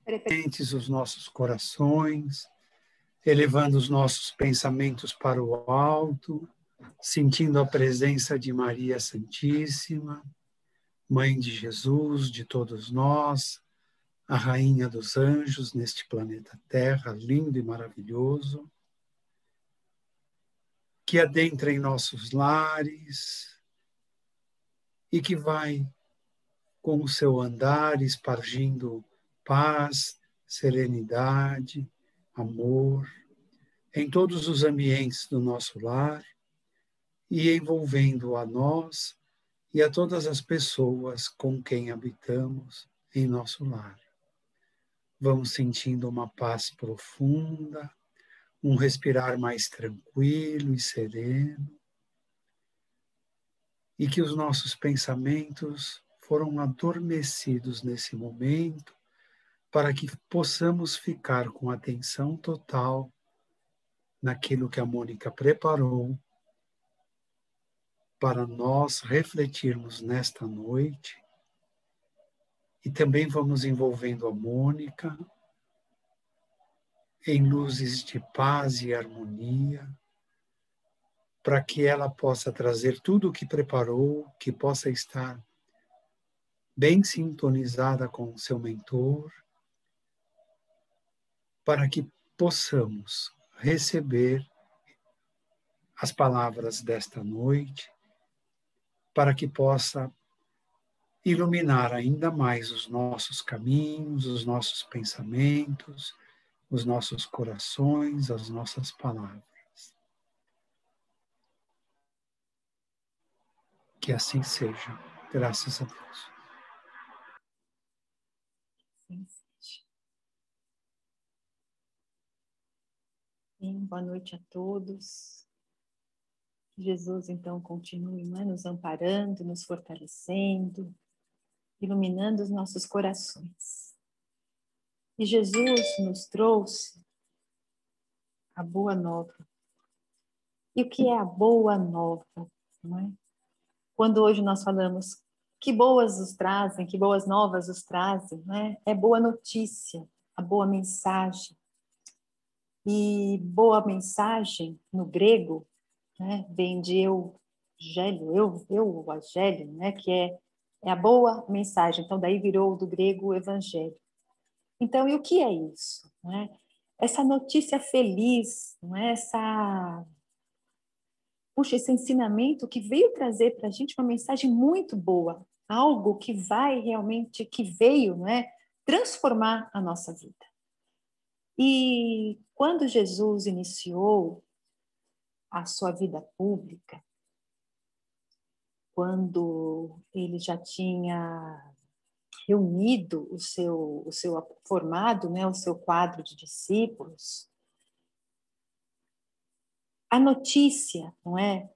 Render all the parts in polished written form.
Os nossos corações, elevando os nossos pensamentos para o alto, sentindo a presença de Maria Santíssima, Mãe de Jesus, de todos nós, a Rainha dos Anjos neste planeta Terra, lindo e maravilhoso, que adentra em nossos lares e que vai, com o seu andar, espargindo paz, serenidade, amor, em todos os ambientes do nosso lar e envolvendo a nós e a todas as pessoas com quem habitamos em nosso lar. Vamos sentindo uma paz profunda, um respirar mais tranquilo e sereno, e que os nossos pensamentos foram adormecidos nesse momento, para que possamos ficar com atenção total naquilo que a Mônica preparou para nós refletirmos nesta noite. E também vamos envolvendo a Mônica em luzes de paz e harmonia, para que ela possa trazer tudo o que preparou, que possa estar bem sintonizada com o seu mentor, para que possamos receber as palavras desta noite, para que possa iluminar ainda mais os nossos caminhos, os nossos pensamentos, os nossos corações, as nossas palavras. Que assim seja, graças a Deus. Sim, boa noite a todos. Que Jesus, então, continue, né, nos amparando, nos fortalecendo, iluminando os nossos corações. E Jesus nos trouxe a boa nova. E o que é a boa nova? Não é? Quando hoje nós falamos que boas os trazem, que boas novas os trazem, né? É boa notícia, a boa mensagem. E boa mensagem, no grego, né, vem de eugélio, né, que é a boa mensagem. Então, daí virou do grego o evangelho. Então, e o que é isso? Né? Essa notícia feliz, não é? Esse ensinamento que veio trazer para a gente uma mensagem muito boa, algo que vai realmente, que veio, não é, transformar a nossa vida. E quando Jesus iniciou a sua vida pública, quando ele já tinha reunido o seu formado, né, o seu quadro de discípulos, a notícia, não é,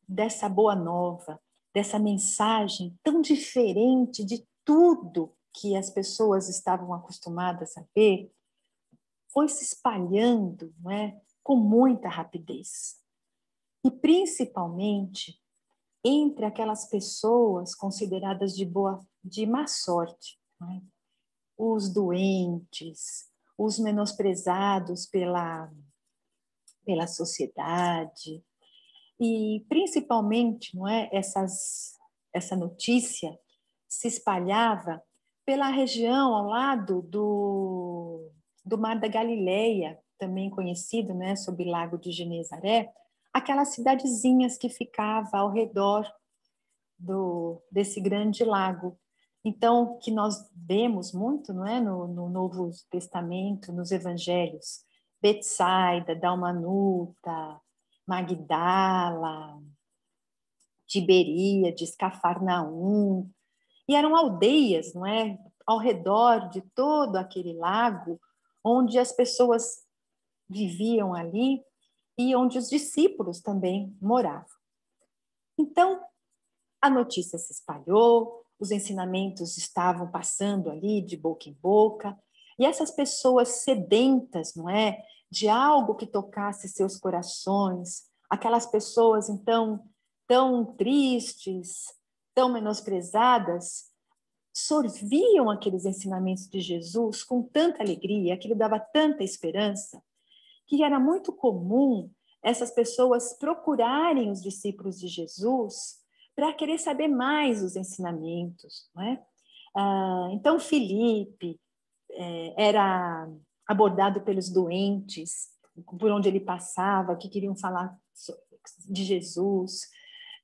dessa boa nova, dessa mensagem tão diferente de tudo que as pessoas estavam acostumadas a ver, foi se espalhando, não é, com muita rapidez. E principalmente entre aquelas pessoas consideradas de má sorte, né? Os doentes, os menosprezados pela sociedade, e principalmente, não é, essa notícia se espalhava pela região ao lado do Mar da Galileia, também conhecido, né, sob o Lago de Genezaré, aquelas cidadezinhas que ficavam ao redor desse grande lago. Então, que nós vemos muito, não é, no Novo Testamento, nos Evangelhos, Betsaida, Dalmanuta, Magdala, Tiberíades, Cafarnaum, e eram aldeias, não é, ao redor de todo aquele lago, onde as pessoas viviam ali e onde os discípulos também moravam. Então, a notícia se espalhou, os ensinamentos estavam passando ali de boca em boca, e essas pessoas sedentas, não é, de algo que tocasse seus corações, aquelas pessoas, então, tão tristes, tão menosprezadas, absorviam aqueles ensinamentos de Jesus com tanta alegria, aquilo dava tanta esperança, que era muito comum essas pessoas procurarem os discípulos de Jesus para querer saber mais os ensinamentos, não é? Então, Filipe era abordado pelos doentes, por onde ele passava, que queriam falar de Jesus.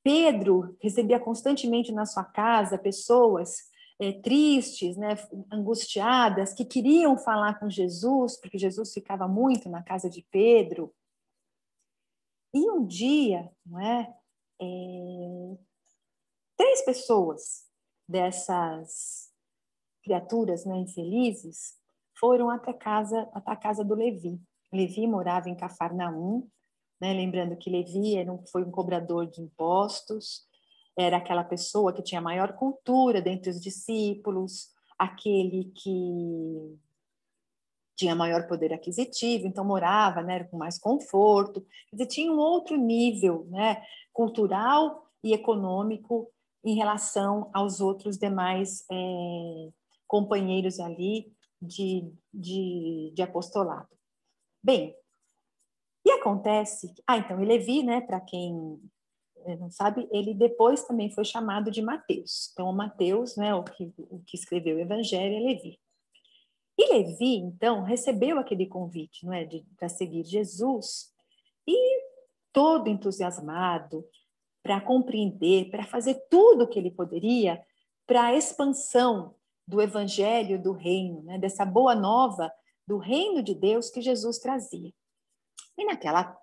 Pedro recebia constantemente na sua casa pessoas tristes, né, angustiadas, que queriam falar com Jesus, porque Jesus ficava muito na casa de Pedro. E um dia, não é, 3 pessoas dessas criaturas, né, infelizes foram até a casa do Levi. Levi morava em Cafarnaum, né, lembrando que Levi foi um cobrador de impostos, era aquela pessoa que tinha maior cultura dentre os discípulos, aquele que tinha maior poder aquisitivo, então morava, né, com mais conforto, quer dizer, tinha um outro nível, né, cultural e econômico em relação aos outros demais companheiros ali de apostolado. Bem, e acontece... então, e Levi, né, para quem não sabe, ele depois também foi chamado de Mateus. Então, o Mateus, né, o que escreveu o Evangelho, é Levi. E Levi, então, recebeu aquele convite, não é, para seguir Jesus, e todo entusiasmado para compreender, para fazer tudo o que ele poderia para a expansão do Evangelho do Reino, né, dessa boa nova do Reino de Deus que Jesus trazia.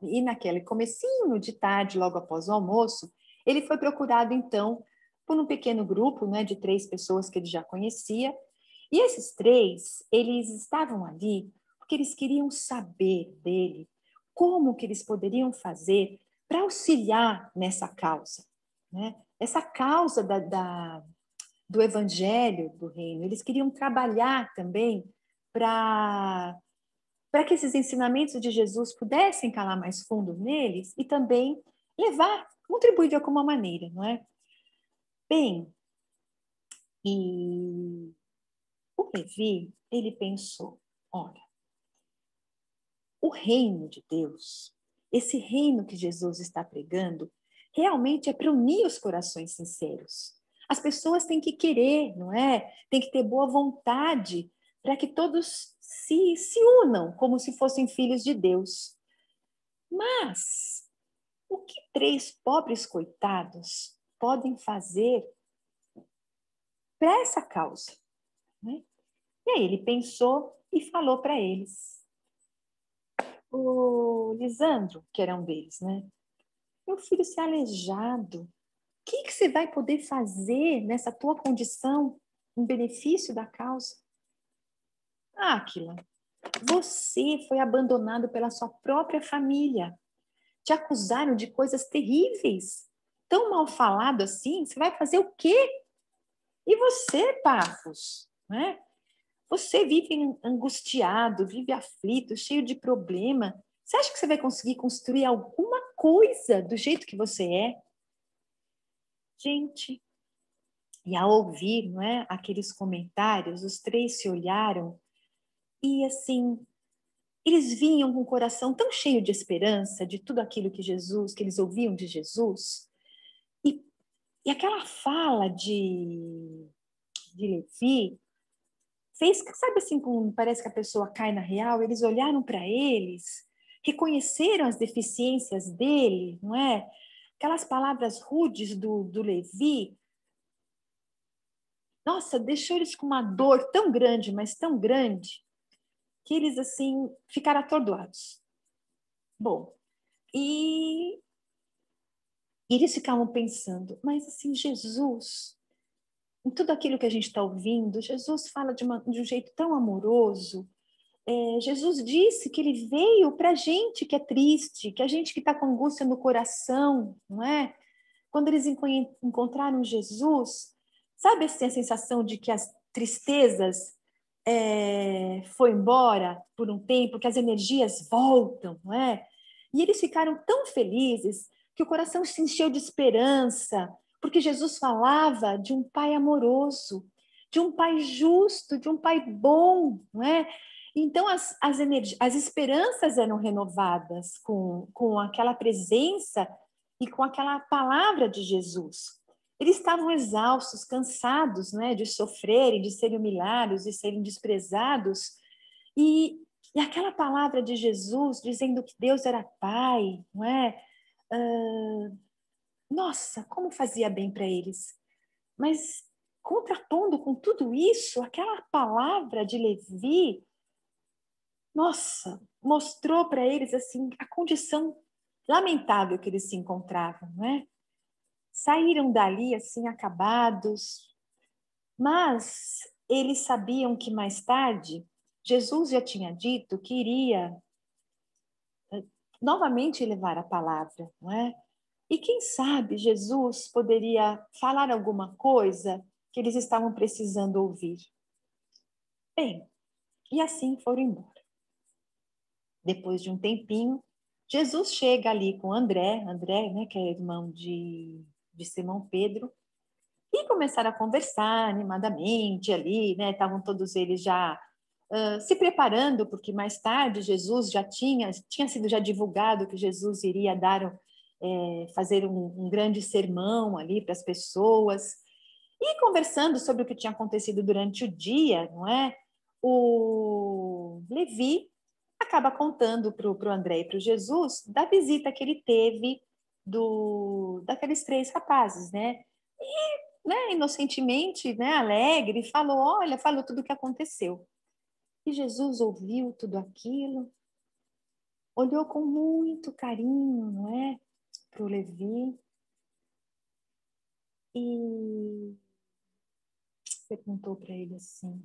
E naquele comecinho de tarde, logo após o almoço, ele foi procurado, então, por um pequeno grupo, né, de 3 pessoas que ele já conhecia. E esses 3, eles estavam ali porque eles queriam saber dele como que eles poderiam fazer para auxiliar nessa causa, né? Essa causa do Evangelho do Reino. Eles queriam trabalhar também para que esses ensinamentos de Jesus pudessem calar mais fundo neles e também contribuir de alguma maneira, não é? Bem, e o Levi, ele pensou, olha, o reino de Deus, esse reino que Jesus está pregando, realmente é para unir os corações sinceros. As pessoas têm que querer, não é? Tem que ter boa vontade para que todos se unam como se fossem filhos de Deus. Mas o que 3 pobres coitados podem fazer para essa causa, né? E aí ele pensou e falou para eles. O Lisandro, que era um deles, né? Meu filho se aleijado, o que você vai poder fazer nessa tua condição em benefício da causa? Áquila, você foi abandonado pela sua própria família. Te acusaram de coisas terríveis. Tão mal falado assim, você vai fazer o quê? E você, Pafos, né? Você vive angustiado, vive aflito, cheio de problema. Você acha que você vai conseguir construir alguma coisa do jeito que você é? Gente, e ao ouvir, não é, aqueles comentários, os 3 se olharam e, assim, eles vinham com o coração tão cheio de esperança de tudo aquilo que eles ouviam de Jesus. E aquela fala de Levi fez, sabe assim, parece que a pessoa cai na real, eles olharam para eles, reconheceram as deficiências dele, não é? Aquelas palavras rudes do Levi, nossa, deixou eles com uma dor tão grande, mas tão grande, que eles, assim, ficaram atordoados. Bom, e eles ficavam pensando, mas assim, Jesus, em tudo aquilo que a gente está ouvindo, Jesus fala de um jeito tão amoroso. Jesus disse que ele veio para a gente que é triste, que a gente que está com angústia no coração, não é? Quando eles encontraram Jesus, sabe assim, a sensação de que as tristezas foi embora por um tempo, que as energias voltam, não é? E eles ficaram tão felizes que o coração se encheu de esperança, porque Jesus falava de um pai amoroso, de um pai justo, de um pai bom, não é? Então, as esperanças eram renovadas com aquela presença e com aquela palavra de Jesus. Eles estavam exaustos, cansados, né, de sofrerem, de serem humilhados, de serem desprezados. E aquela palavra de Jesus dizendo que Deus era Pai, não é? Nossa, como fazia bem para eles. Mas, contrapondo com tudo isso, aquela palavra de Levi, nossa, mostrou para eles assim a condição lamentável que eles se encontravam, não é? Saíram dali assim acabados, mas eles sabiam que mais tarde Jesus já tinha dito que iria novamente levar a palavra, não é? E quem sabe Jesus poderia falar alguma coisa que eles estavam precisando ouvir. Bem, e assim foram embora. Depois de um tempinho, Jesus chega ali com André, né, que é irmão de Simão Pedro, e começaram a conversar animadamente ali, né? Estavam todos eles já se preparando, porque mais tarde Jesus já tinha sido já divulgado que Jesus iria fazer um grande sermão ali para as pessoas. E conversando sobre o que tinha acontecido durante o dia, não é? O Levi acaba contando para o André e para o Jesus da visita que ele teve daqueles 3 rapazes, né? E, né, inocentemente, né, alegre, falou tudo o que aconteceu. E Jesus ouviu tudo aquilo, olhou com muito carinho, não é, para o Levi e perguntou para ele assim: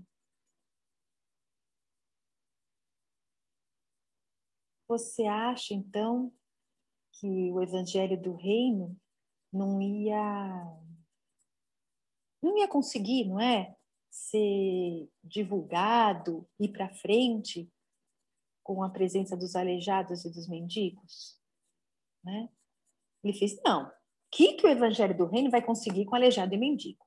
você acha então que o evangelho do reino não ia conseguir, não é, ser divulgado, ir para frente com a presença dos aleijados e dos mendigos, né? Ele fez, não, o que o evangelho do reino vai conseguir com aleijado e mendigo?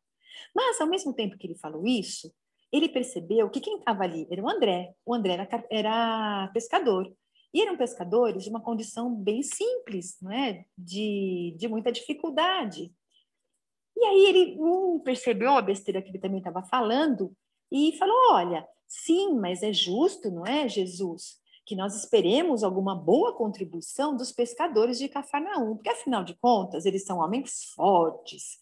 Mas, ao mesmo tempo que ele falou isso, ele percebeu que quem estava ali era o André. O André era pescador. E eram pescadores de uma condição bem simples, não é? De muita dificuldade. E aí ele percebeu a besteira que ele também estava falando e falou, olha, sim, mas é justo, não é, Jesus, que nós esperemos alguma boa contribuição dos pescadores de Cafarnaum, porque, afinal de contas, eles são homens fortes,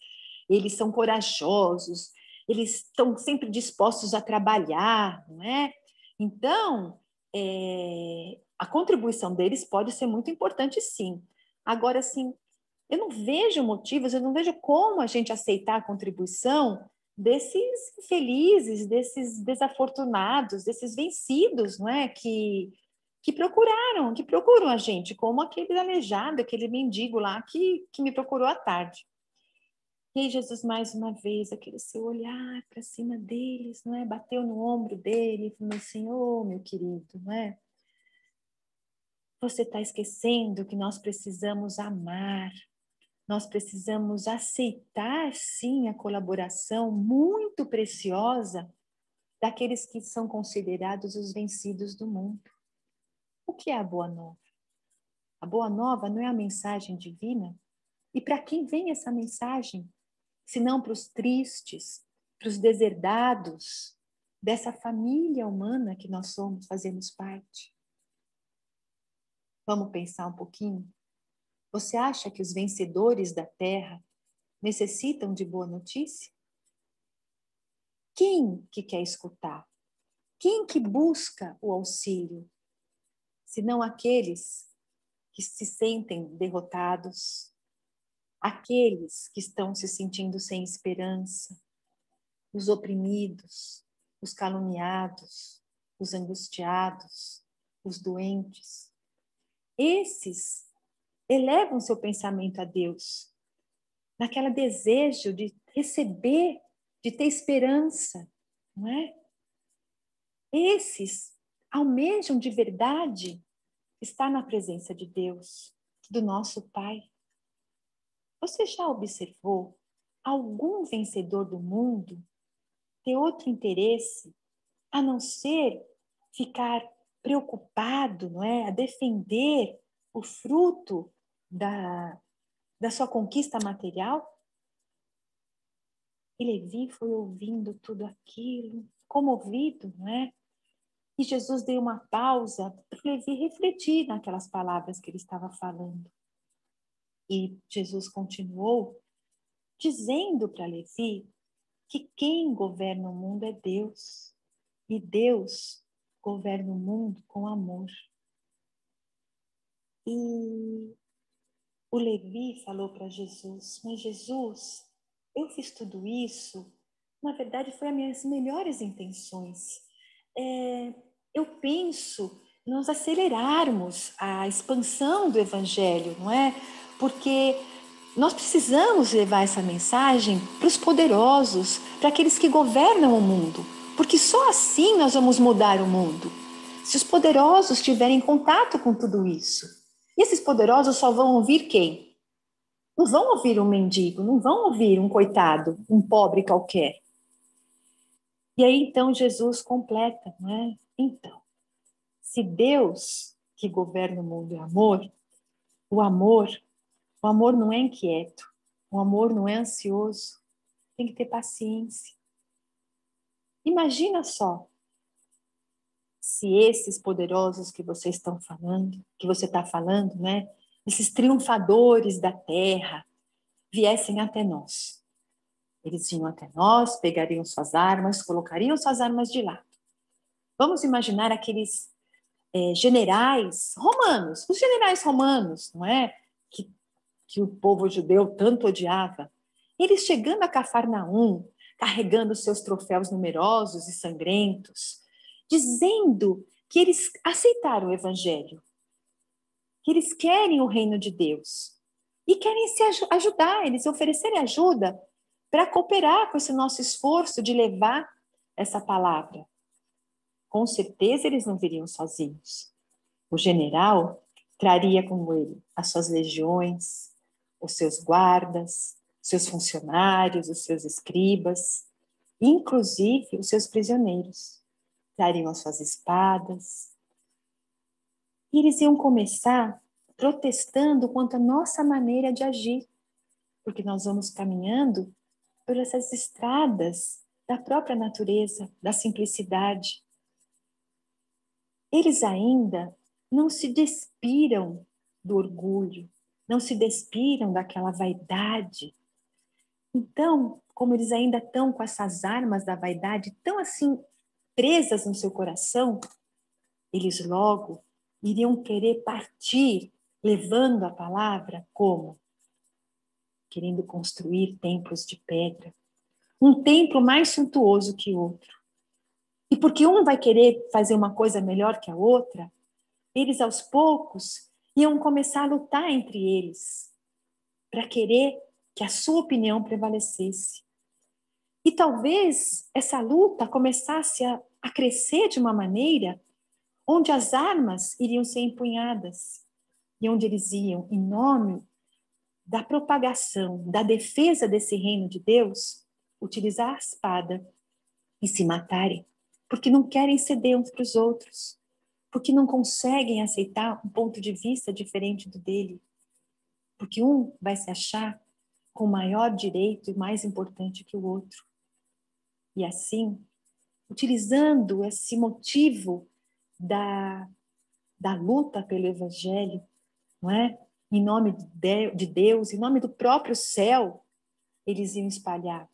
eles são corajosos, eles estão sempre dispostos a trabalhar, não é? Então, a contribuição deles pode ser muito importante, sim. Agora, sim, eu não vejo motivos, eu não vejo como a gente aceitar a contribuição desses infelizes, desses desafortunados, desses vencidos, não é? Que procuram a gente, como aquele aleijado, aquele mendigo lá que me procurou à tarde. E aí Jesus, mais uma vez, aquele seu olhar para cima deles, não é? Bateu no ombro dele e falou assim, ô, meu querido, não é? Você está esquecendo que nós precisamos amar, nós precisamos aceitar, sim, a colaboração muito preciosa daqueles que são considerados os vencidos do mundo. O que é a Boa Nova? A Boa Nova não é a mensagem divina? E para quem vem essa mensagem? Se não para os tristes, para os deserdados, dessa família humana que nós somos, fazemos parte. Vamos pensar um pouquinho? Você acha que os vencedores da terra necessitam de boa notícia? Quem que quer escutar? Quem que busca o auxílio? Senão aqueles que se sentem derrotados, aqueles que estão se sentindo sem esperança, os oprimidos, os caluniados, os angustiados, os doentes. Esses elevam seu pensamento a Deus, naquele desejo de receber, de ter esperança, não é? Esses almejam de verdade estar na presença de Deus, do nosso Pai. Você já observou algum vencedor do mundo ter outro interesse a não ser ficar preocupado, não é, a defender o fruto da sua conquista material? E Levi foi ouvindo tudo aquilo, comovido, não é? E Jesus deu uma pausa para Levi refletir naquelas palavras que ele estava falando. E Jesus continuou dizendo para Levi que quem governa o mundo é Deus. E Deus governa o mundo com amor. E o Levi falou para Jesus, mas Jesus, eu fiz tudo isso, na verdade foi as minhas melhores intenções. Eu penso nós acelerarmos a expansão do Evangelho, não é? Porque nós precisamos levar essa mensagem para os poderosos, para aqueles que governam o mundo, porque só assim nós vamos mudar o mundo. Se os poderosos tiverem contato com tudo isso. E esses poderosos só vão ouvir quem? Não vão ouvir um mendigo, não vão ouvir um coitado, um pobre qualquer. E aí então Jesus completa, não é? Então, se Deus que governa o mundo é amor, o amor não é inquieto, o amor não é ansioso, tem que ter paciência. Imagina só, se esses poderosos que vocês estão falando, que você está falando, né? Esses triunfadores da terra, viessem até nós. Eles vinham até nós, pegariam suas armas, colocariam suas armas de lado. Vamos imaginar aqueles generais romanos, os generais romanos, não é? Que o povo judeu tanto odiava. Eles chegando a Cafarnaum, carregando seus troféus numerosos e sangrentos, dizendo que eles aceitaram o evangelho, que eles querem o reino de Deus e querem se ajudar, eles oferecerem ajuda para cooperar com esse nosso esforço de levar essa palavra. Com certeza eles não viriam sozinhos. O general traria com ele as suas legiões, os seus guardas, seus funcionários, os seus escribas, inclusive os seus prisioneiros. Trariam as suas espadas. E eles iam começar protestando quanto à nossa maneira de agir, porque nós vamos caminhando por essas estradas da própria natureza, da simplicidade. Eles ainda não se despiram do orgulho, não se despiram daquela vaidade. Então, como eles ainda estão com essas armas da vaidade tão assim presas no seu coração, eles logo iriam querer partir levando a palavra como? Querendo construir templos de pedra. Um templo mais suntuoso que o outro. E porque um vai querer fazer uma coisa melhor que a outra, eles aos poucos iam começar a lutar entre eles para querer que a sua opinião prevalecesse. E talvez essa luta começasse a crescer de uma maneira onde as armas iriam ser empunhadas e onde eles iam, em nome da propagação, da defesa desse reino de Deus, utilizar a espada e se matarem, porque não querem ceder uns para os outros, porque não conseguem aceitar um ponto de vista diferente do dele, porque um vai se achar com maior direito e mais importante que o outro. E assim, utilizando esse motivo da luta pelo evangelho, não é? Em nome de Deus, em nome do próprio céu, eles iam espalhar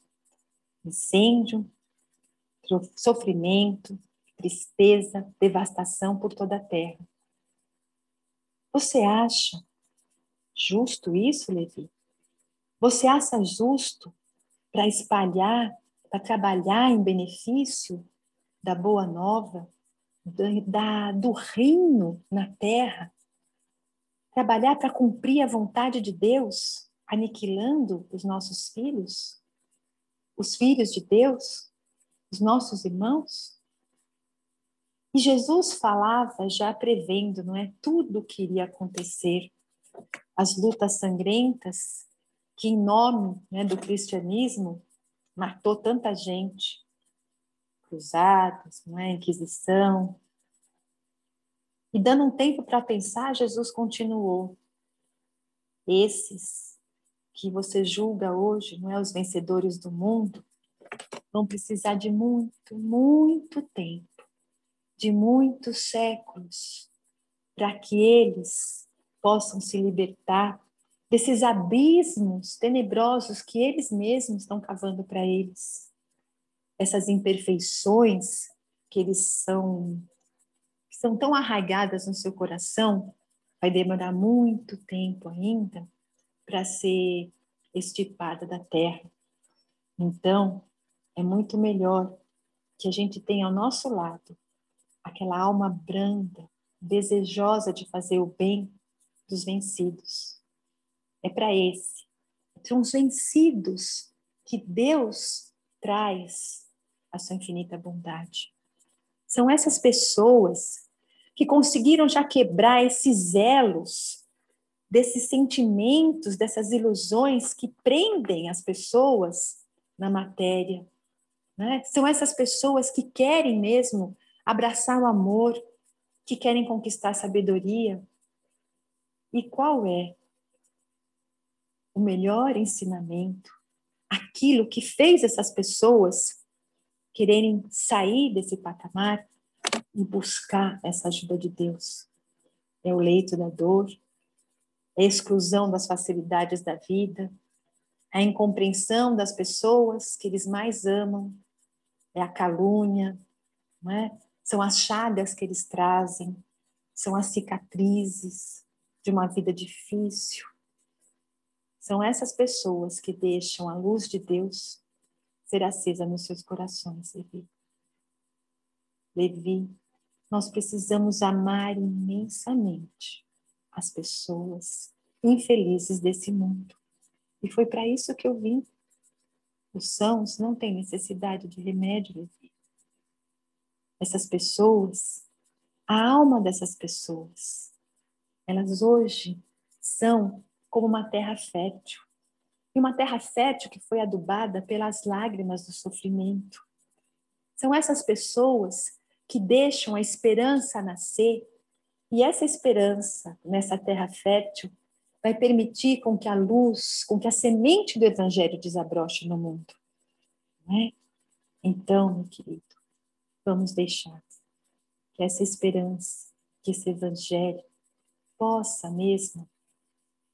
incêndio, sofrimento, tristeza, devastação por toda a terra. Você acha justo isso, Levi? Você acha justo para espalhar, para trabalhar em benefício da boa nova, do reino na terra? Trabalhar para cumprir a vontade de Deus, aniquilando os nossos filhos? Os filhos de Deus? Os nossos irmãos? E Jesus falava já prevendo, não é? Tudo o que iria acontecer. As lutas sangrentas que em nome, né, do cristianismo matou tanta gente. cruzadas, não é? Inquisição. E dando um tempo para pensar, Jesus continuou. Esses que você julga hoje, não é, os vencedores do mundo, vão precisar de muito, muito tempo, de muitos séculos, para que eles possam se libertar desses abismos tenebrosos que eles mesmos estão cavando para eles. Essas imperfeições que são tão arraigadas no seu coração, vai demorar muito tempo ainda para ser extirpada da terra. Então, é muito melhor que a gente tenha ao nosso lado aquela alma branda, desejosa de fazer o bem dos vencidos. É para esse. São os vencidos que Deus traz a sua infinita bondade. São essas pessoas que conseguiram já quebrar esses elos, desses sentimentos, dessas ilusões que prendem as pessoas na matéria, né? São essas pessoas que querem mesmo abraçar o amor, que querem conquistar a sabedoria. E qual é o melhor ensinamento? Aquilo que fez essas pessoas quererem sair desse patamar e buscar essa ajuda de Deus. É o leito da dor, é a exclusão das facilidades da vida, é a incompreensão das pessoas que eles mais amam, é a calúnia, não é? São as chagas que eles trazem, são as cicatrizes de uma vida difícil. São essas pessoas que deixam a luz de Deus ser acesa nos seus corações, Levi. Levi, nós precisamos amar imensamente as pessoas infelizes desse mundo. E foi para isso que eu vim. Os sãos não têm necessidade de remédio, Levi. Essas pessoas, a alma dessas pessoas, elas hoje são como uma terra fértil. E uma terra fértil que foi adubada pelas lágrimas do sofrimento. São essas pessoas que deixam a esperança nascer, e essa esperança nessa terra fértil vai permitir com que a luz, com que a semente do Evangelho desabroche no mundo. Não é? Então, meu querido, vamos deixar que essa esperança, que esse Evangelho possa mesmo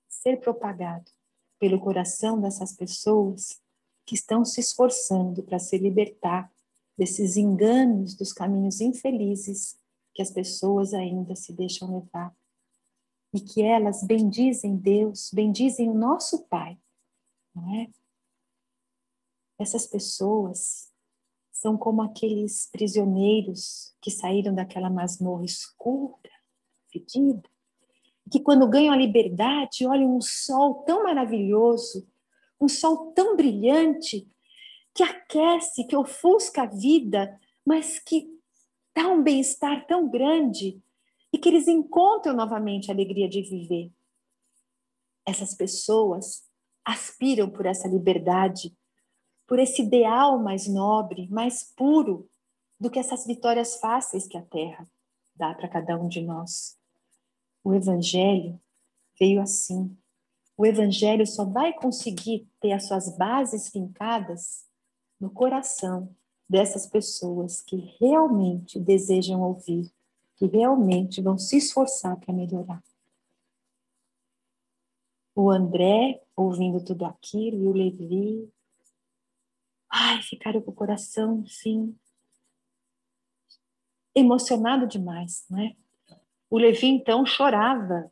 ser propagado pelo coração dessas pessoas que estão se esforçando para se libertar desses enganos, dos caminhos infelizes que as pessoas ainda se deixam levar. E que elas bendizem Deus, bendizem o nosso Pai, não é? Essas pessoas são como aqueles prisioneiros que saíram daquela masmorra escura, fedida, que quando ganham a liberdade, olham um sol tão maravilhoso, um sol tão brilhante, que aquece, que ofusca a vida, mas que dá um bem-estar tão grande e que eles encontram novamente a alegria de viver. Essas pessoas aspiram por essa liberdade, por esse ideal mais nobre, mais puro do que essas vitórias fáceis que a terra dá para cada um de nós. O Evangelho veio assim. O Evangelho só vai conseguir ter as suas bases fincadas no coração dessas pessoas que realmente desejam ouvir, que realmente vão se esforçar para melhorar. O André, ouvindo tudo aquilo, e o Levi, ficaram com o coração, assim, emocionado demais, não é? O Levi, então, chorava,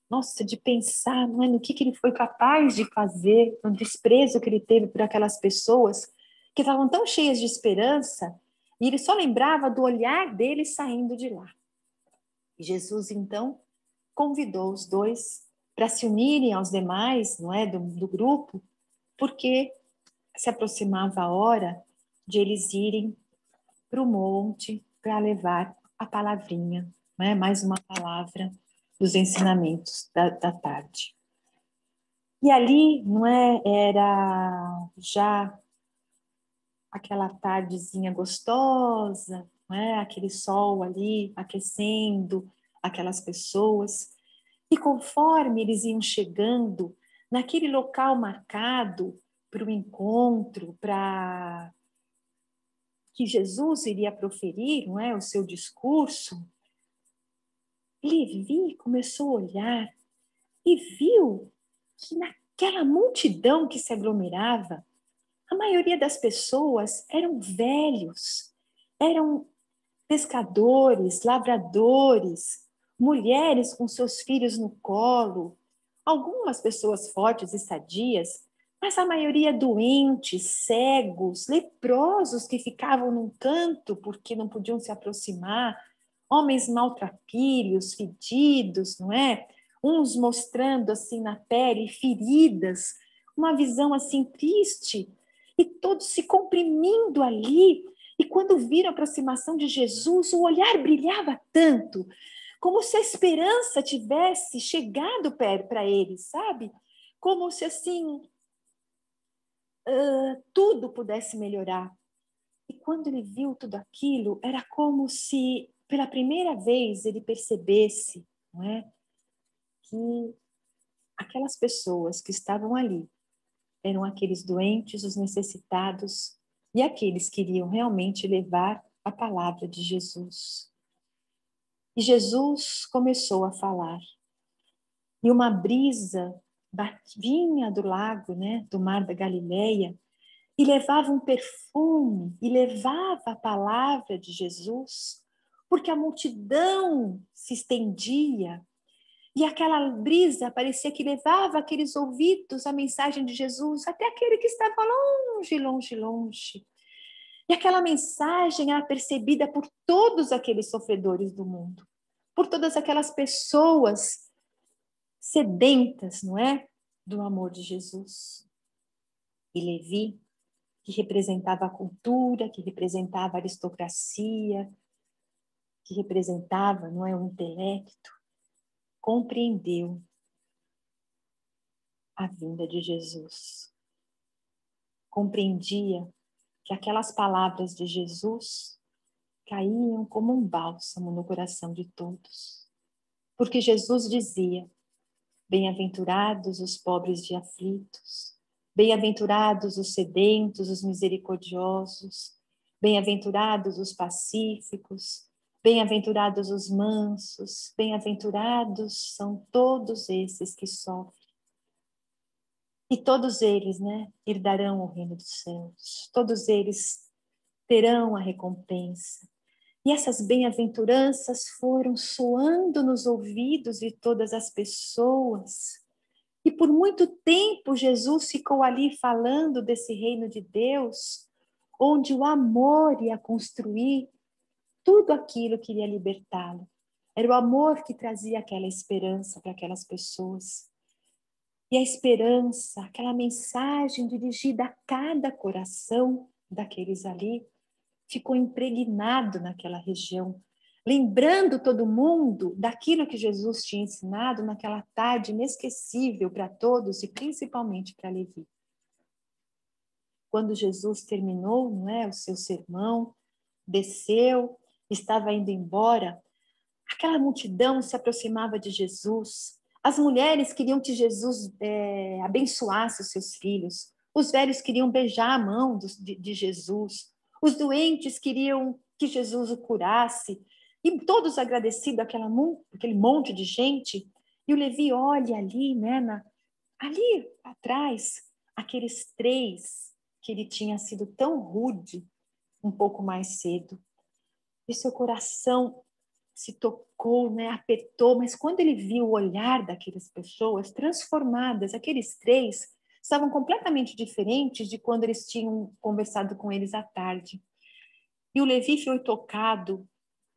nossa, de pensar, não é, no que ele foi capaz de fazer, no desprezo que ele teve por aquelas pessoas que estavam tão cheias de esperança, e ele só lembrava do olhar dele saindo de lá. E Jesus, então, convidou os dois para se unirem aos demais, não é, do grupo, porque se aproximava a hora de eles irem para o monte para levar a palavrinha, não é, mais uma palavra dos ensinamentos da tarde. E ali, não é, era já aquela tardezinha gostosa, né? Aquele sol ali aquecendo aquelas pessoas. E conforme eles iam chegando naquele local marcado para o encontro, para que Jesus iria proferir, não é, o seu discurso, Levi começou a olhar e viu que naquela multidão que se aglomerava, a maioria das pessoas eram velhos, eram pescadores, lavradores, mulheres com seus filhos no colo, algumas pessoas fortes e sadias, mas a maioria doentes, cegos, leprosos que ficavam num canto porque não podiam se aproximar, homens maltrapilhos, fedidos, não é? Uns mostrando assim na pele feridas, uma visão assim triste, e todos se comprimindo ali. E quando viram a aproximação de Jesus, o olhar brilhava tanto, como se a esperança tivesse chegado para eles, sabe? Como se assim tudo pudesse melhorar. E quando ele viu tudo aquilo, era como se pela primeira vez ele percebesse, não é, que aquelas pessoas que estavam ali eram aqueles doentes, os necessitados e aqueles que iriam realmente levar a palavra de Jesus. E Jesus começou a falar. E uma brisa vinha do lago, né, do mar da Galileia, e levava um perfume, e levava a palavra de Jesus, porque a multidão se estendia, e aquela brisa parecia que levava aqueles ouvidos a mensagem de Jesus, até aquele que estava longe, longe, longe. E aquela mensagem era percebida por todos aqueles sofredores do mundo, por todas aquelas pessoas sedentas, não é? Do amor de Jesus. E Levi, que representava a cultura, que representava a aristocracia, que representava, não é, o intelecto, compreendeu a vinda de Jesus. Compreendia que aquelas palavras de Jesus caíam como um bálsamo no coração de todos. Porque Jesus dizia: bem-aventurados os pobres de aflitos, bem-aventurados os sedentos, os misericordiosos, bem-aventurados os pacíficos, bem-aventurados os mansos, bem-aventurados são todos esses que sofrem. E todos eles, né, herdarão o reino dos céus, todos eles terão a recompensa. E essas bem-aventuranças foram soando nos ouvidos de todas as pessoas. E por muito tempo Jesus ficou ali falando desse reino de Deus, onde o amor ia construir tudo aquilo que iria libertá-lo. Era o amor que trazia aquela esperança para aquelas pessoas. E a esperança, aquela mensagem dirigida a cada coração daqueles ali, ficou impregnado naquela região, lembrando todo mundo daquilo que Jesus tinha ensinado naquela tarde inesquecível para todos e principalmente para Levi. Quando Jesus terminou, não é, o seu sermão, desceu, estava indo embora, aquela multidão se aproximava de Jesus. As mulheres queriam que Jesus abençoasse os seus filhos. Os velhos queriam beijar a mão de Jesus. Os doentes queriam que Jesus o curasse. E todos agradecidos aquele monte de gente. E o Levi olha ali, né, ali atrás, aqueles três que ele tinha sido tão rude um pouco mais cedo. E seu coração se tocou, né, apertou, mas quando ele viu o olhar daquelas pessoas transformadas, aqueles três estavam completamente diferentes de quando eles tinham conversado com eles à tarde. E o Levi foi tocado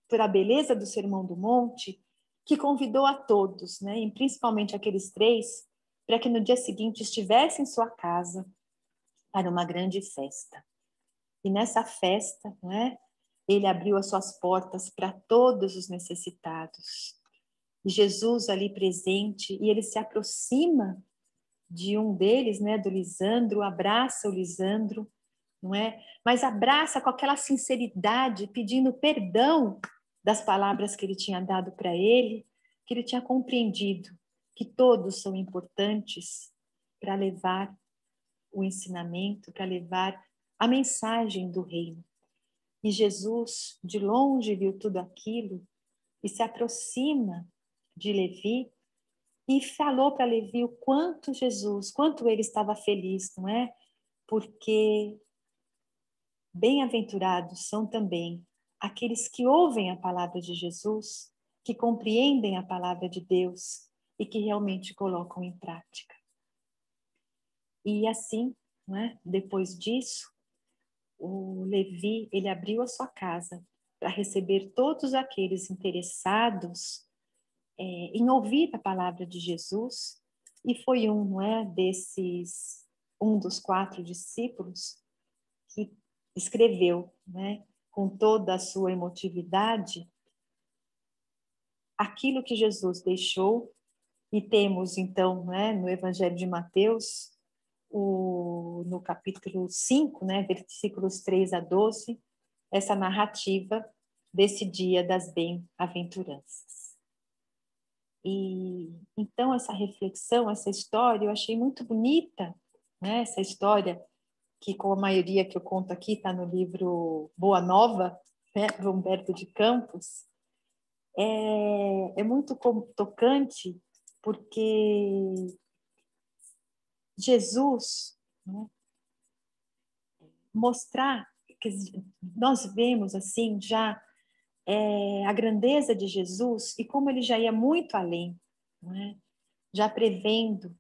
pela beleza do Sermão do Monte, que convidou a todos, né, e principalmente aqueles três, para que no dia seguinte estivessem em sua casa para uma grande festa. E nessa festa, né, ele abriu as suas portas para todos os necessitados. E Jesus ali presente, e ele se aproxima de um deles, né, do Lisandro, abraça o Lisandro, não é? Mas abraça com aquela sinceridade, pedindo perdão das palavras que ele tinha dado para ele, que ele tinha compreendido que todos são importantes para levar o ensinamento, para levar a mensagem do reino. E Jesus, de longe, viu tudo aquilo e se aproxima de Levi e falou para Levi o quanto ele estava feliz, não é? Porque bem-aventurados são também aqueles que ouvem a palavra de Jesus, que compreendem a palavra de Deus e que realmente colocam em prática. E assim, não é? Depois disso, o Levi, ele abriu a sua casa para receber todos aqueles interessados em ouvir a palavra de Jesus, e foi um dos 4 discípulos que escreveu, com toda a sua emotividade, aquilo que Jesus deixou. E temos, então, no Evangelho de Mateus, no capítulo 5, versículos 3 a 12, essa narrativa desse dia das bem-aventuranças. E então essa reflexão, essa história, eu achei muito bonita, essa história que, com a maioria que eu conto aqui, está no livro Boa Nova, do Humberto de Campos. É muito tocante, porque Jesus, mostrar, que nós vemos assim já a grandeza de Jesus e como ele já ia muito além, já prevendo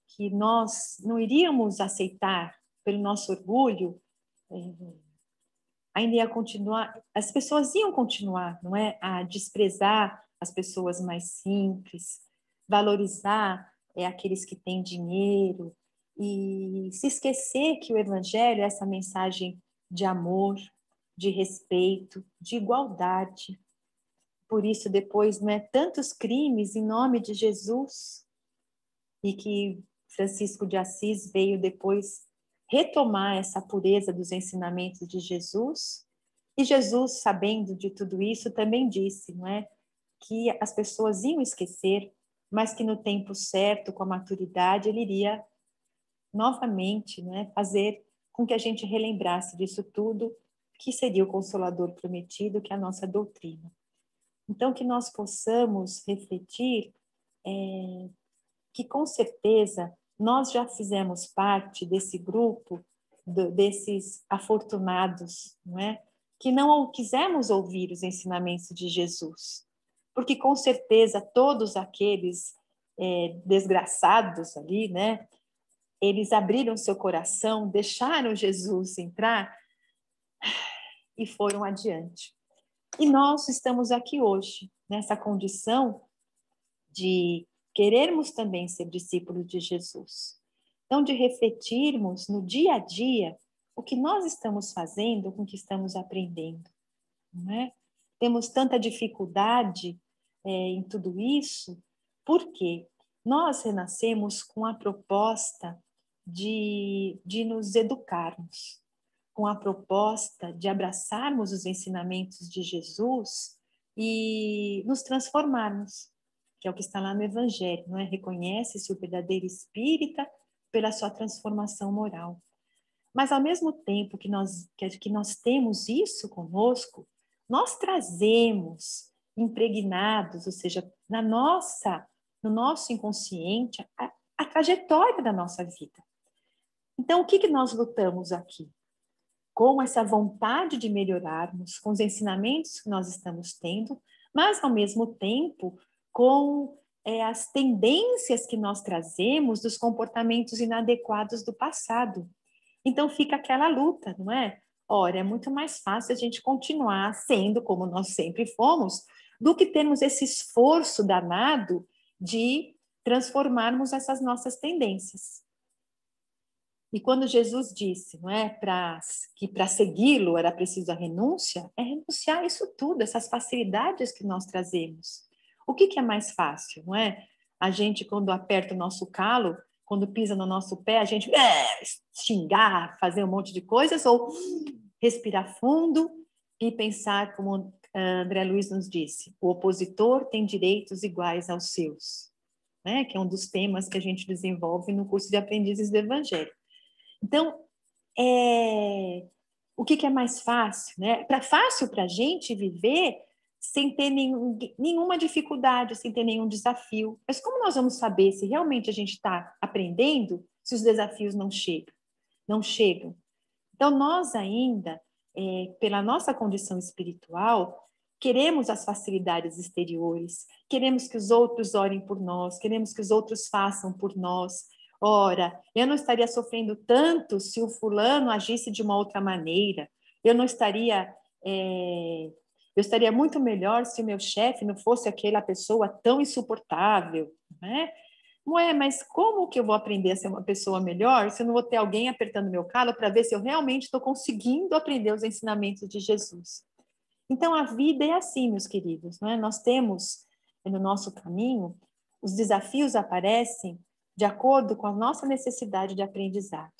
que nós não iríamos aceitar pelo nosso orgulho, ainda ia continuar, as pessoas iam continuar, a desprezar as pessoas mais simples, valorizar aqueles que têm dinheiro e se esquecer que o Evangelho é essa mensagem de amor, de respeito, de igualdade. Por isso, depois, tantos crimes em nome de Jesus, e que Francisco de Assis veio depois retomar essa pureza dos ensinamentos de Jesus. E Jesus, sabendo de tudo isso, também disse, que as pessoas iam esquecer, mas que no tempo certo, com a maturidade, ele iria novamente, fazer com que a gente relembrasse disso tudo, que seria o Consolador prometido, que é a nossa doutrina. Então, que nós possamos refletir que, com certeza, nós já fizemos parte desse grupo, desses afortunados, que não quisemos ouvir os ensinamentos de Jesus. Porque, com certeza, todos aqueles desgraçados ali, eles abriram seu coração, deixaram Jesus entrar e foram adiante. E nós estamos aqui hoje, nessa condição de querermos também ser discípulos de Jesus. Então, de refletirmos no dia a dia o que nós estamos fazendo com o que estamos aprendendo. Temos tanta dificuldade em tudo isso, porque nós renascemos com a proposta de nos educarmos, com a proposta de abraçarmos os ensinamentos de Jesus e nos transformarmos, que é o que está lá no Evangelho, Reconhece-se o verdadeiro espírita pela sua transformação moral. Mas, ao mesmo tempo que nós temos isso conosco, nós trazemos impregnados, ou seja, no nosso inconsciente, a trajetória da nossa vida. Então, o que nós lutamos aqui? Com essa vontade de melhorarmos, com os ensinamentos que nós estamos tendo, mas, ao mesmo tempo, com as tendências que nós trazemos dos comportamentos inadequados do passado. Então, fica aquela luta, não é? Ora, é muito mais fácil a gente continuar sendo como nós sempre fomos, do que termos esse esforço danado de transformarmos essas nossas tendências. E quando Jesus disse, que para segui-lo era preciso a renúncia, é renunciar a isso tudo, essas facilidades que nós trazemos. O que é mais fácil, A gente, quando aperta o nosso calo, quando pisa no nosso pé, a gente xingar, fazer um monte de coisas, ou respirar fundo e pensar, como André Luiz nos disse, o opositor tem direitos iguais aos seus, né? Que é um dos temas que a gente desenvolve no curso de Aprendizes do Evangelho. Então, o que é mais fácil, né? Fácil para a gente viver sem ter nenhuma dificuldade, sem ter nenhum desafio. Mas como nós vamos saber se realmente a gente está aprendendo se os desafios não chegam? Não chegam. Então, nós ainda, pela nossa condição espiritual, queremos as facilidades exteriores, queremos que os outros orem por nós, queremos que os outros façam por nós. Ora, eu não estaria sofrendo tanto se o fulano agisse de uma outra maneira. Eu estaria muito melhor se o meu chefe não fosse aquela pessoa tão insuportável, né? Ué, mas como que eu vou aprender a ser uma pessoa melhor se eu não vou ter alguém apertando meu calo para ver se eu realmente estou conseguindo aprender os ensinamentos de Jesus? Então, a vida é assim, meus queridos, não é? Nós temos no nosso caminho, os desafios aparecem de acordo com a nossa necessidade de aprendizado.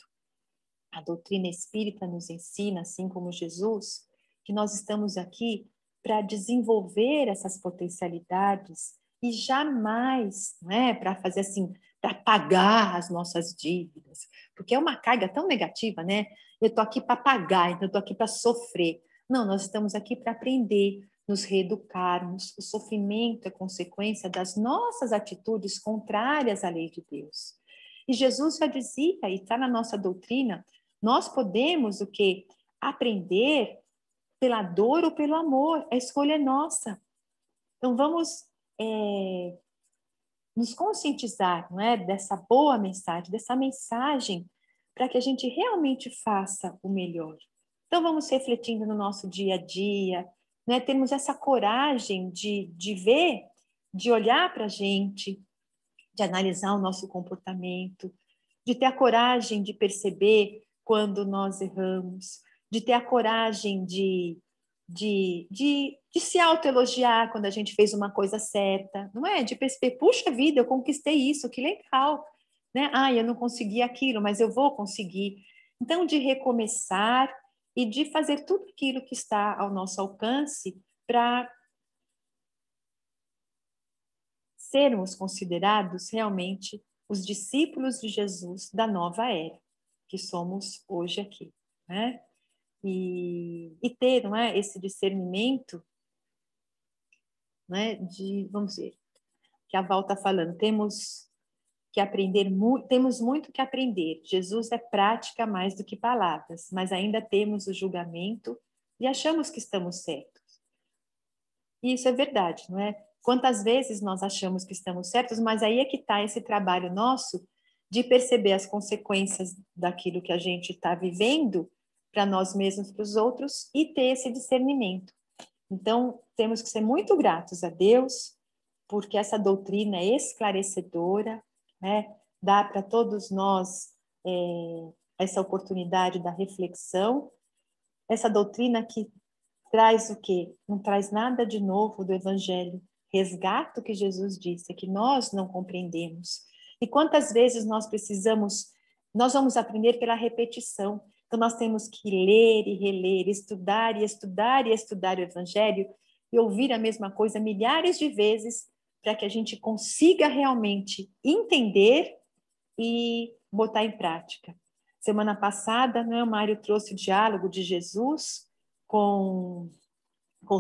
A doutrina espírita nos ensina, assim como Jesus, que nós estamos aqui para desenvolver essas potencialidades e jamais, não é, para fazer assim, para pagar as nossas dívidas, porque é uma carga tão negativa, né? Eu estou aqui para pagar, então eu estou aqui para sofrer. Não, nós estamos aqui para aprender, nos reeducarmos. O sofrimento é consequência das nossas atitudes contrárias à lei de Deus. E Jesus já dizia, e está na nossa doutrina, nós podemos o quê? Aprender pela dor ou pelo amor. A escolha é nossa. Então, vamos nos conscientizar, não é, dessa boa mensagem, dessa mensagem, para que a gente realmente faça o melhor. Então, vamos refletindo no nosso dia a dia, né? Termos essa coragem de ver, de olhar para a gente, de analisar o nosso comportamento, de ter a coragem de perceber quando nós erramos, de ter a coragem de se autoelogiar quando a gente fez uma coisa certa, não é? De perceber, puxa vida, eu conquistei isso, que legal, né? Ah, eu não consegui aquilo, mas eu vou conseguir. Então, de recomeçar e de fazer tudo aquilo que está ao nosso alcance para sermos considerados realmente os discípulos de Jesus da nova era, que somos hoje aqui, né? E ter, não é, esse discernimento, né, vamos ver, que a Val está falando, temos que aprender, temos muito que aprender. Jesus é prática mais do que palavras, mas ainda temos o julgamento e achamos que estamos certos. E isso é verdade, não é? Quantas vezes nós achamos que estamos certos, mas aí é que está esse trabalho nosso de perceber as consequências daquilo que a gente está vivendo para nós mesmos, para os outros, e ter esse discernimento. Então, temos que ser muito gratos a Deus, porque essa doutrina é esclarecedora, né? Dá para todos nós essa oportunidade da reflexão, essa doutrina que traz o quê? Não traz nada de novo do Evangelho. Resgata o que Jesus disse, que nós não compreendemos. E quantas vezes nós vamos aprender pela repetição. Então, nós temos que ler e reler, estudar e estudar e estudar o Evangelho e ouvir a mesma coisa milhares de vezes para que a gente consiga realmente entender e botar em prática. Semana passada, né, o Mário trouxe o diálogo de Jesus com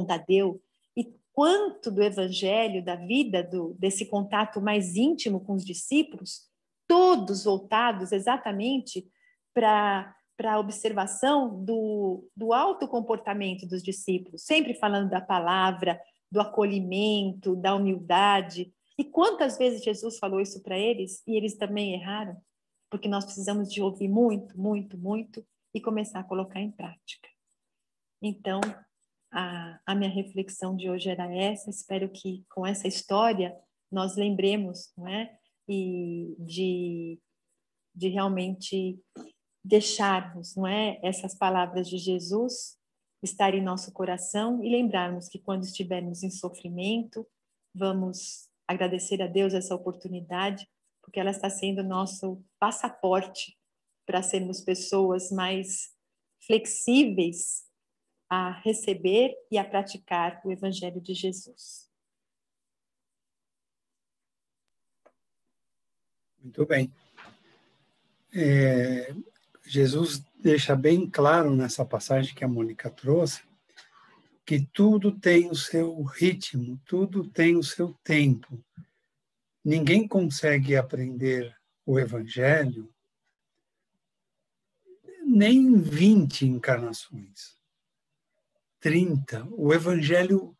Tadeu, e quanto do evangelho, da vida, desse contato mais íntimo com os discípulos, todos voltados exatamente para a observação do alto comportamento dos discípulos, sempre falando da palavra, do acolhimento, da humildade. E quantas vezes Jesus falou isso para eles e eles também erraram? Porque nós precisamos de ouvir muito, muito, muito e começar a colocar em prática. Então, a minha reflexão de hoje era essa. Espero que com essa história nós lembremos, não é? E de realmente deixarmos, não é? Essas palavras de Jesus estar em nosso coração e lembrarmos que quando estivermos em sofrimento, vamos agradecer a Deus essa oportunidade, porque ela está sendo nosso passaporte para sermos pessoas mais flexíveis a receber e a praticar o Evangelho de Jesus. Muito bem. Jesus deixa bem claro nessa passagem que a Mônica trouxe, que tudo tem o seu ritmo, tudo tem o seu tempo. Ninguém consegue aprender o Evangelho nem em 20 encarnações, 30. O Evangelho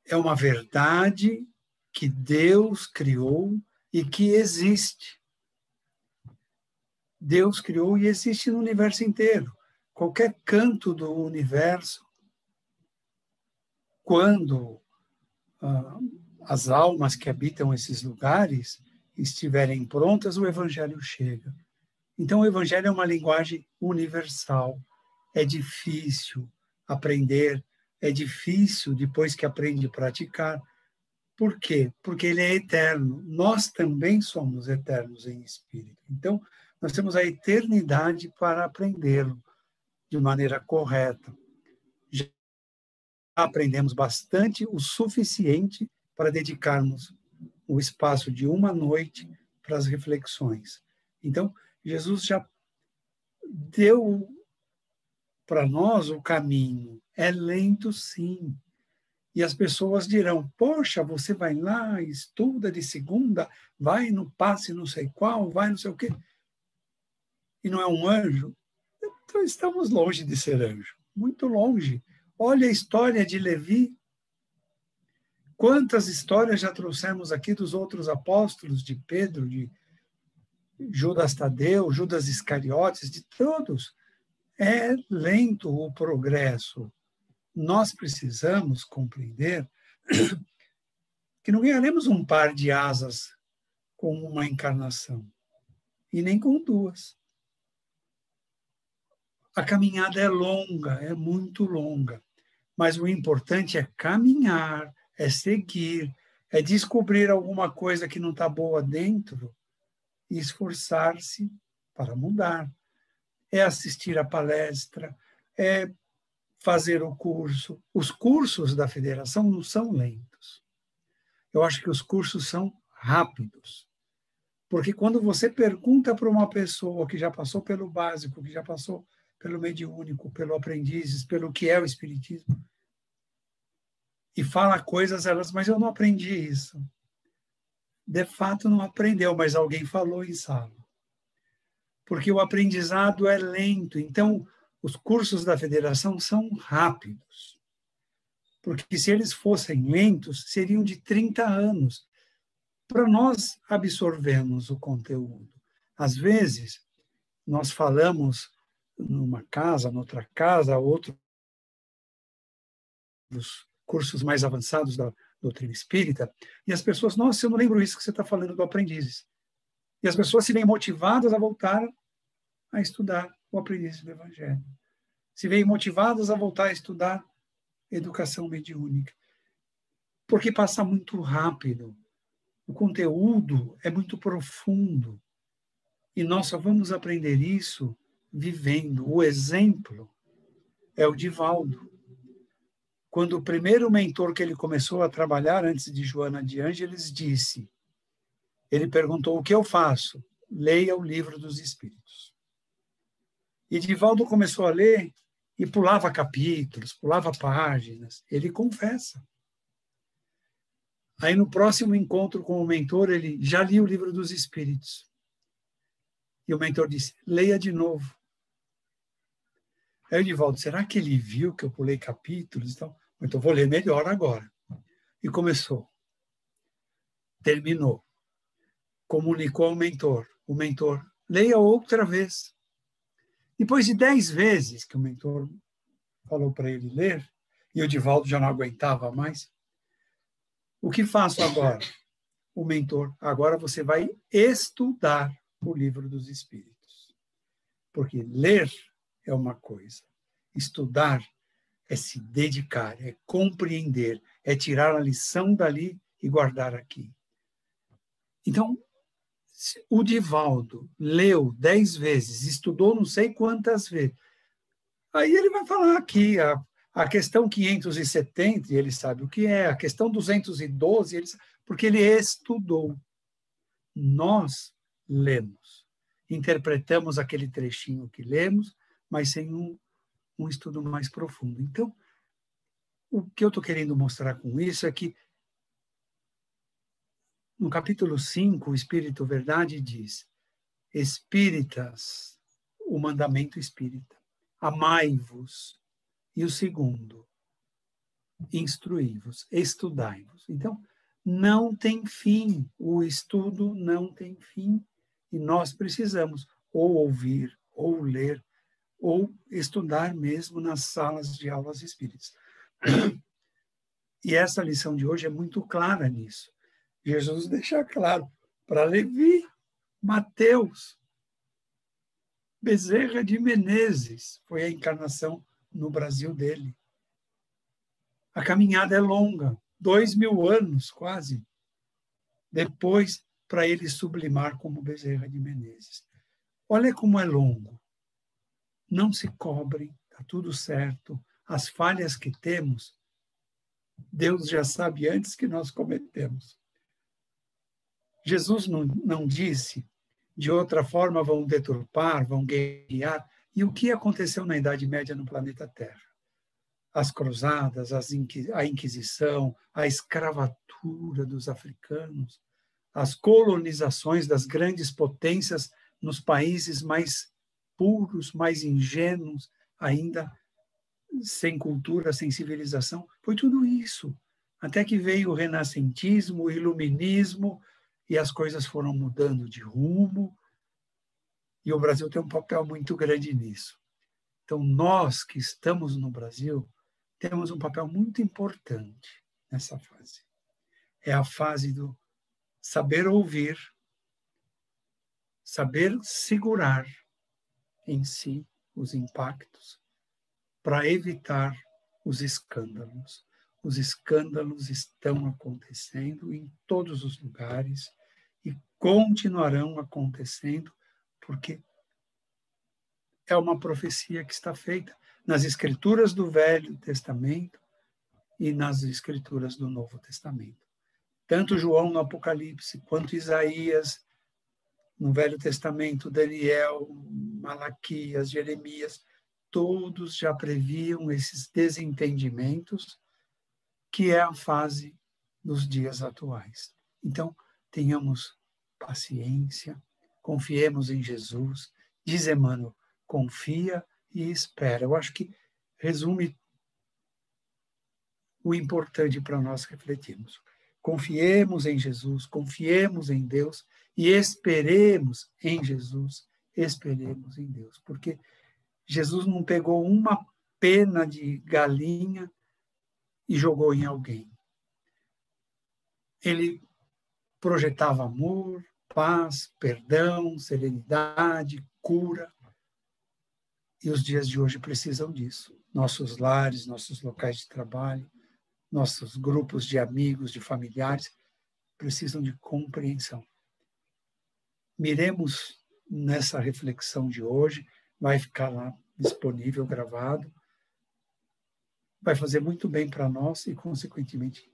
é uma verdade que Deus criou e que existe. Deus criou e existe no universo inteiro. Qualquer canto do universo, quando as almas que habitam esses lugares estiverem prontas, o Evangelho chega. Então, o Evangelho é uma linguagem universal. É difícil aprender, é difícil, depois que aprende, praticar. Por quê? Porque ele é eterno. Nós também somos eternos em espírito. Então, nós temos a eternidade para aprendê-lo de maneira correta. Já aprendemos bastante, o suficiente para dedicarmos o espaço de uma noite para as reflexões. Então, Jesus já deu para nós o caminho. É lento, sim. E as pessoas dirão, poxa, você vai lá, estuda de segunda, vai no passe não sei qual, vai não sei o quê. E não é um anjo? Então estamos longe de ser anjo, muito longe. Olha a história de Levi. Quantas histórias já trouxemos aqui dos outros apóstolos, de Pedro, de Judas Tadeu, Judas Iscariotes, de todos. É lento o progresso. Nós precisamos compreender que não ganharemos um par de asas com uma encarnação, e nem com duas. A caminhada é longa, é muito longa, mas o importante é caminhar, é seguir, é descobrir alguma coisa que não está boa dentro e esforçar-se para mudar. É assistir a palestra, é fazer o curso. Os cursos da federação não são lentos. Eu acho que os cursos são rápidos. Porque quando você pergunta para uma pessoa que já passou pelo básico, que já passou pelo mediúnico, pelo aprendizes, pelo que é o espiritismo, e fala coisas, mas eu não aprendi isso. De fato, não aprendeu, mas alguém falou em sala. Porque o aprendizado é lento. Então, os cursos da federação são rápidos. Porque se eles fossem lentos, seriam de 30 anos. Para nós absorvermos o conteúdo. Às vezes, nós falamos numa casa, noutra casa, outros cursos mais avançados da doutrina espírita, e as pessoas, nossa, eu não lembro isso que você está falando do Aprendizes. E as pessoas se veem motivadas a voltar a estudar o Aprendizes do Evangelho. Se veem motivadas a voltar a estudar educação mediúnica. Porque passa muito rápido. O conteúdo é muito profundo. E nós só vamos aprender isso vivendo. O exemplo é o Divaldo. Quando o primeiro mentor que ele começou a trabalhar, antes de Joana de Ângeles, disse, ele perguntou, o que eu faço? Leia o Livro dos Espíritos. E Divaldo começou a ler e pulava capítulos, pulava páginas. Ele confessa. Aí, no próximo encontro com o mentor, ele já lia o Livro dos Espíritos. E o mentor disse, leia de novo. Aí o Divaldo, será que ele viu que eu pulei capítulos? Então vou ler melhor agora. E começou. Terminou. Comunicou ao mentor. O mentor, leia outra vez. Depois de 10 vezes que o mentor falou para ele ler, e o Divaldo já não aguentava mais, o que faço agora? O mentor, agora você vai estudar o Livro dos Espíritos. Porque ler é uma coisa, estudar é se dedicar, é compreender, é tirar a lição dali e guardar aqui. Então, O Divaldo leu 10 vezes, estudou não sei quantas vezes. Aí ele vai falar aqui a questão 570, ele sabe o que é, a questão 212, porque ele estudou. Nós lemos, interpretamos aquele trechinho que lemos, mas sem um estudo mais profundo. Então, o que eu estou querendo mostrar com isso é que no capítulo 5, o Espírito Verdade diz: espíritas, o mandamento espírita, amai-vos. E o segundo, instruí-vos, estudai-vos. Então, não tem fim, o estudo não tem fim, e nós precisamos ou ouvir, ou ler, ou estudar mesmo nas salas de aulas espíritas. E essa lição de hoje é muito clara nisso. Jesus deixa claro para Levi, Mateus, Bezerra de Menezes, foi a encarnação no Brasil dele. A caminhada é longa, 2000 anos quase, depois para ele sublimar como Bezerra de Menezes. Olha como é longo. Não se cobrem, está tudo certo. As falhas que temos, Deus já sabe antes que nós cometemos. Jesus não disse, de outra forma vão deturpar, vão guerrear. E o que aconteceu na Idade Média no planeta Terra? As cruzadas, a Inquisição, a escravatura dos africanos, as colonizações das grandes potências nos países mais puros, mais ingênuos, ainda sem cultura, sem civilização. Foi tudo isso. Até que veio o renascentismo, o iluminismo, e as coisas foram mudando de rumo, e o Brasil tem um papel muito grande nisso. Então, nós que estamos no Brasil, temos um papel muito importante nessa fase. É a fase do saber ouvir, saber segurar em si os impactos para evitar os escândalos. Os escândalos estão acontecendo em todos os lugares e continuarão acontecendo porque é uma profecia que está feita nas escrituras do Velho Testamento e nas escrituras do Novo Testamento. Tanto João no Apocalipse, quanto Isaías no Velho Testamento, Daniel, Malaquias, Jeremias, todos já previam esses desentendimentos, que é a fase dos dias atuais. Então, tenhamos paciência, confiemos em Jesus. Diz Emmanuel, confia e espera. Eu acho que resume o importante para nós refletirmos. Confiemos em Jesus, confiemos em Deus e esperemos em Jesus, esperemos em Deus. Porque Jesus não pegou uma pena de galinha e jogou em alguém. Ele projetava amor, paz, perdão, serenidade, cura. E os dias de hoje precisam disso. Nossos lares, nossos locais de trabalho, nossos grupos de amigos, de familiares, precisam de compreensão. Miremos nessa reflexão de hoje, vai ficar lá disponível, gravado, vai fazer muito bem para nós e, consequentemente,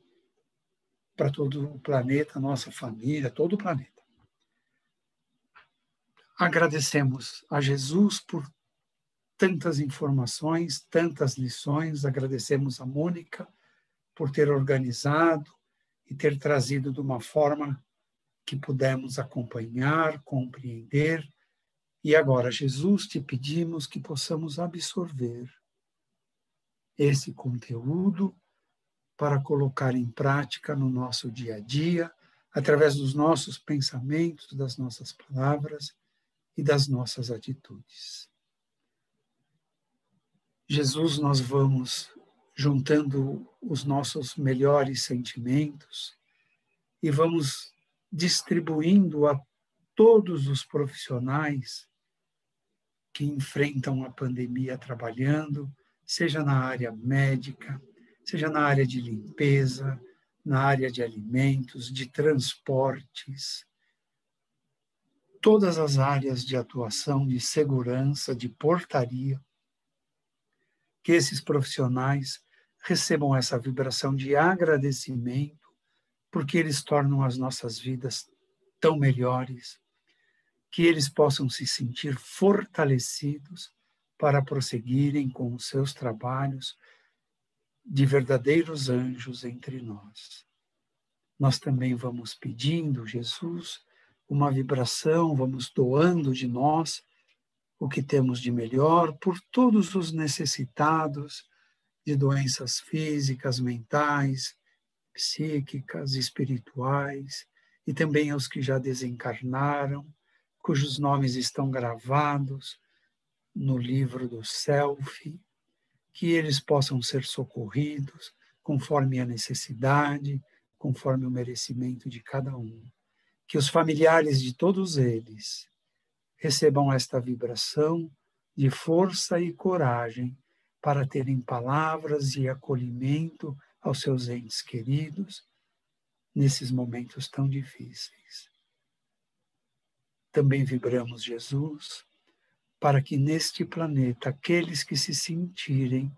para todo o planeta, nossa família, todo o planeta. Agradecemos a Jesus por tantas informações, tantas lições, agradecemos a Mônica por ter organizado e ter trazido de uma forma que pudemos acompanhar, compreender. E agora, Jesus, te pedimos que possamos absorver esse conteúdo para colocar em prática no nosso dia a dia, através dos nossos pensamentos, das nossas palavras e das nossas atitudes. Jesus, nós vamos juntando os nossos melhores sentimentos e vamos distribuindo a todos os profissionais que enfrentam a pandemia trabalhando, seja na área médica, seja na área de limpeza, na área de alimentos, de transportes, todas as áreas de atuação, de segurança, de portaria, que esses profissionais recebam essa vibração de agradecimento, porque eles tornam as nossas vidas tão melhores, que eles possam se sentir fortalecidos para prosseguirem com os seus trabalhos de verdadeiros anjos entre nós. Nós também vamos pedindo, Jesus, uma vibração, vamos doando de nós o que temos de melhor por todos os necessitados de doenças físicas, mentais, psíquicas, espirituais, e também aos que já desencarnaram, cujos nomes estão gravados no livro do Selfie, que eles possam ser socorridos conforme a necessidade, conforme o merecimento de cada um. Que os familiares de todos eles recebam esta vibração de força e coragem para terem palavras e acolhimento aos seus entes queridos nesses momentos tão difíceis. Também vibramos, Jesus, para que neste planeta aqueles que se sentirem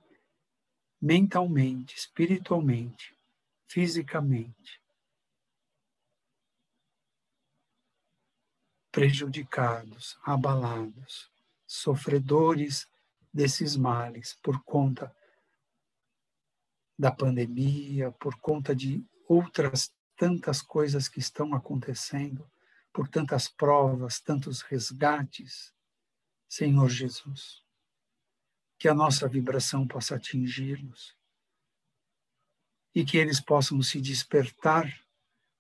mentalmente, espiritualmente, fisicamente prejudicados, abalados, sofredores desses males por conta da pandemia, por conta de outras tantas coisas que estão acontecendo, por tantas provas, tantos resgates, Senhor Jesus, que a nossa vibração possa atingi-los e que eles possam se despertar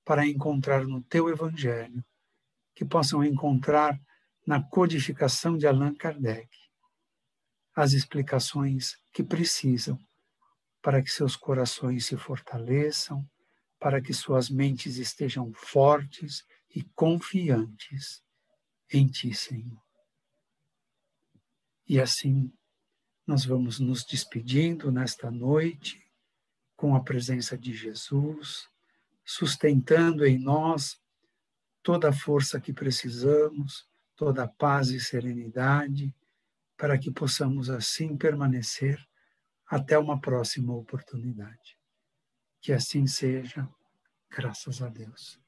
para encontrar no Teu Evangelho, que possam encontrar na codificação de Allan Kardec as explicações que precisam para que seus corações se fortaleçam, para que suas mentes estejam fortes e confiantes em Ti, Senhor. E assim, nós vamos nos despedindo nesta noite, com a presença de Jesus, sustentando em nós toda a força que precisamos, toda a paz e serenidade, para que possamos assim permanecer até uma próxima oportunidade. Que assim seja, graças a Deus.